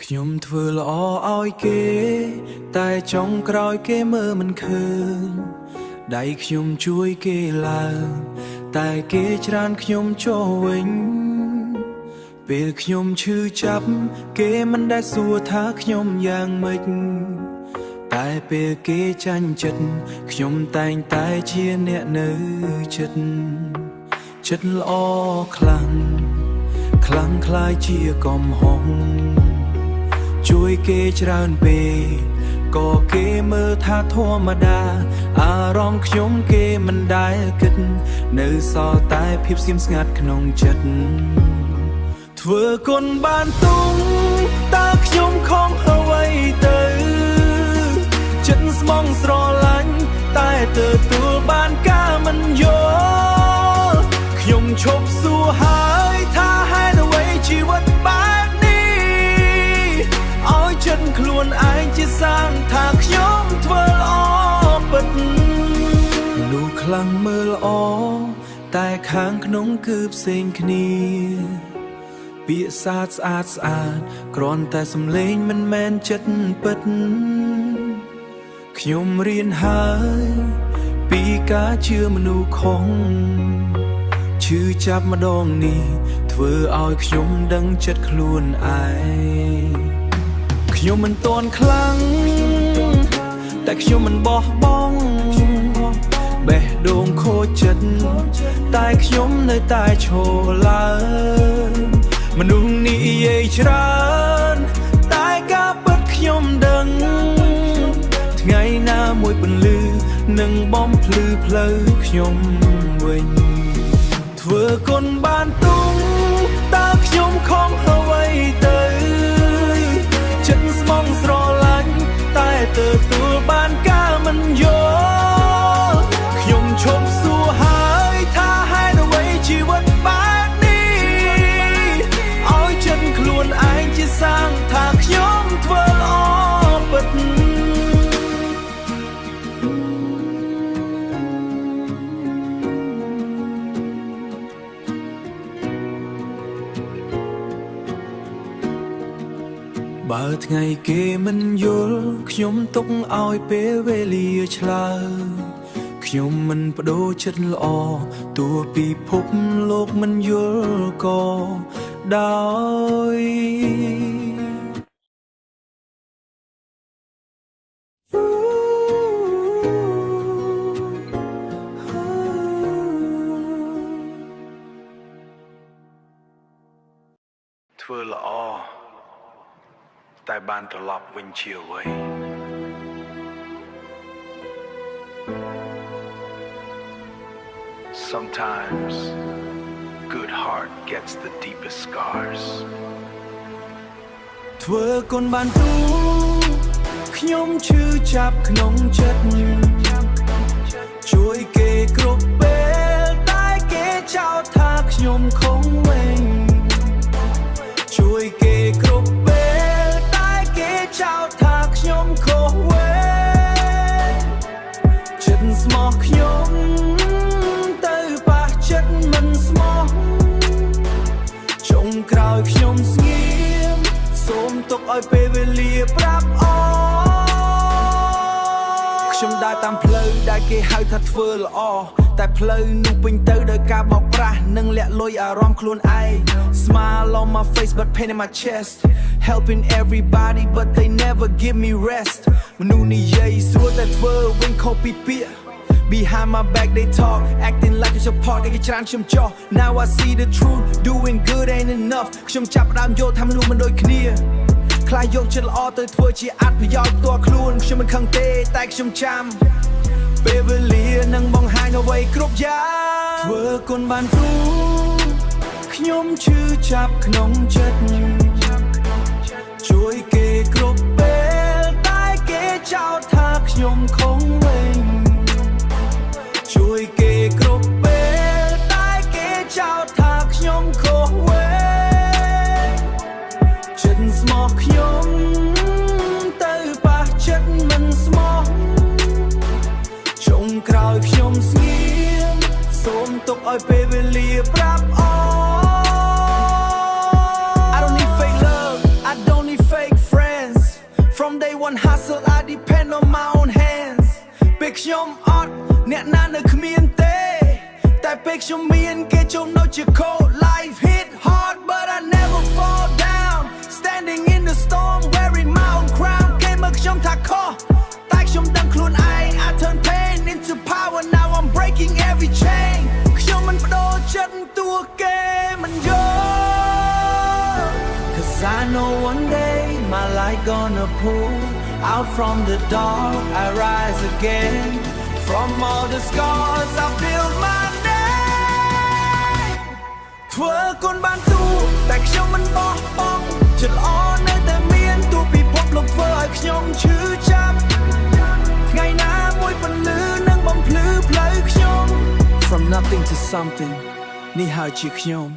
ខ្ញុំធ្វើល្អឲ្យគេតែចុងក្រោយគេមើលមិនឃើញដៃខ្ញុំជួយគេឡើងតែគេច្រានខ្ញុំចូលវិញពេលខ្ញុំឈឺចាប់គេមិនដែលសួរថាខ្ញុំយ៉ាងម៉េចតែពេលគេចាញ់ចិត្តខ្ញុំតែងតែជាអ្នកនៅចិត្តល្អខ្លាំងខ្លាំងคล้ายជាកំហុសជួយគេច្រើនពេកក៏គេមើលថាធម្មតាអារម្មណ៍ខ្ញុំគេមិនដែលគិតនៅសល់តែភាពស្ងៀមស្ងាត់ក្នុងចិត្តធ្វើគុណបានទុំតើខ្ញុំខំអ្វីទៅចិត្តស្មងស្រឡាញ់តែទទួលបានការមិនយល់ខ្ញុំឈប់សួរហើយថាហេតុអ្វីជីវិតបែបនេះឲ្យចិត្តខ្លួនឯងជាសាងថាខ្ញុំធ្វើល្អពិតមនុស្សខ្លាំងមើលល្អតែខាងក្នុងគឺផ្សេងគ្នាពាក្យសាទស្អាតគ្រាន់តែសំឡេងមិនមែនចិត្តពិតខ្ញុំរៀនហើយពីការជឿមនុស្សខុសឈឺចាប់ម្ដងនេះធ្វើឲ្យខ្ញុំដឹងចិត្តខ្លួនឯងខ្ញុំមិនតន់ខ្លាំងតែខ្ញុំមិនបោះបង់បេះដូងខូចចិត្តតែខ្ញុំនៅតែឈរឡើងមនុស្សនិយាយច្រើនតែការពិតខ្ញុំដឹងថ្ងៃណាមួយពន្លឺនឹងបំភ្លឺផ្លូវខ្ញុំវិញធ្វើគុណបានទុំតើខ្ញុំខំអ្វីទៅចិត្តស្មងស្រឡាញ់តែទទួលបានការមិនយល់ខ្ញុំឈប់សួរហើយថាហេតុអ្វីជីវិតបែបនេះឲ្យចិត្តខ្លួនឯងជាសាងថាខ្ញុំធ្វើល្អពិតបើថ្ងៃគេមិនយល់ខ្ញុំទុកឲ្យពេលវេលាឆ្លើយខ្ញុំមិនបដូរចិត្តល្អទោះពិភពលោកមិនយល់ក៏ដោយធ្វើល្អតែបានត្រឡប់វិញជាអ្វី Sometimes good heart gets the deepest scars ធ្វើគុណបានទូខ្ញុំឈឺចាប់ក្នុងចិត្តជួយគេគ្រប់ពេលតែគេចោទថាខ្ញុំខុសវិញជួយគេគ្រប់ពេលតែគេចោទថាខ្ញុំខុសវិញចិត្តស្មោះខ្ញុំទៅប៉ះចិត្តមិនស្មោះចុងក្រោយខ្ញុំស្ងៀមសូមទុកឲ្យពេលវេលាប្រាប់អខ្ញុំដើរតាមផ្លូវដែលគេហៅថាធ្វើល្អតែផ្លូវនោះពេញទៅដោយការបោកប្រាស់និងលាក់លុយអារម្មណ៍ខ្លួនឯង Smile on my face but pain in my chest Helping everybody but they never give me rest មនុស្សនិយាយស្រួលតែធ្វើវិញខុសពីពាក្យ Behind my back they talk acting like it's a part គេច្រានខ្ញុំចោះ Now I see the truth doing good ain't enough ខ្ញុំចាប់ផ្ដើមយល់ថាមនុស្សមិនដូចគ្នាខ្លាចយកចិត្តល្អទៅធ្វើជាអត្ថប្រយោជន៍ផ្ទាល់ខ្លួនខ្ញុំមិនខឹងទេតែខ្ញុំចាំពេលវេលានឹងបង្ហាញអ្វីគ្រប់យ៉ាងធ្វើគុណបានទូខ្ញុំឈឺចាប់ក្នុងចិត្តជួយគេគ្រប់ពេលតែគេចោទថាខ្ញុំខុសវិញជួយគេគ្រប់ពេលតែគេចោទថាខ្ញុំខុសវិញចិត្តស្មោះខ្ញុំទៅប៉ះចិត្តមិនស្មោះចុងក្រោយខ្ញុំស្ងៀមសូមទុកឲ្យពេលវេលាប្រាប់I don't need fake love I don't need fake From day one hustle I depend on my own hands ពេលខ្ញុំអត់អ្នកណានៅគ្មានទេតែពេលខ្ញុំមានគេចំណុចជា cold life hit hard but I never fall down standing in the storm wearing my own crown គេមើលខ្ញុំថាខុសតែខ្ញុំដឹងខ្លួនឯង I turn pain into power now I'm breaking every chain ខ្ញុំមិនបដូរចិត្តតួគេមិនយល់ Cause I know one day my light gonna pull out from the dark I rise again from all the scars I build my name ធ្វើគុណបានទូតែខ្ញុំមិនបោះបង់ចិត្តល្អនៅតែមានទោះពិភពលោកធ្វើឲ្យខ្ញុំឈឺចាប់ថ្ងៃណាមួយពន្លឺនឹងបំភ្លឺផ្លូវខ្ញុំ From nothing to something នេះហើយជាខ្ញុំ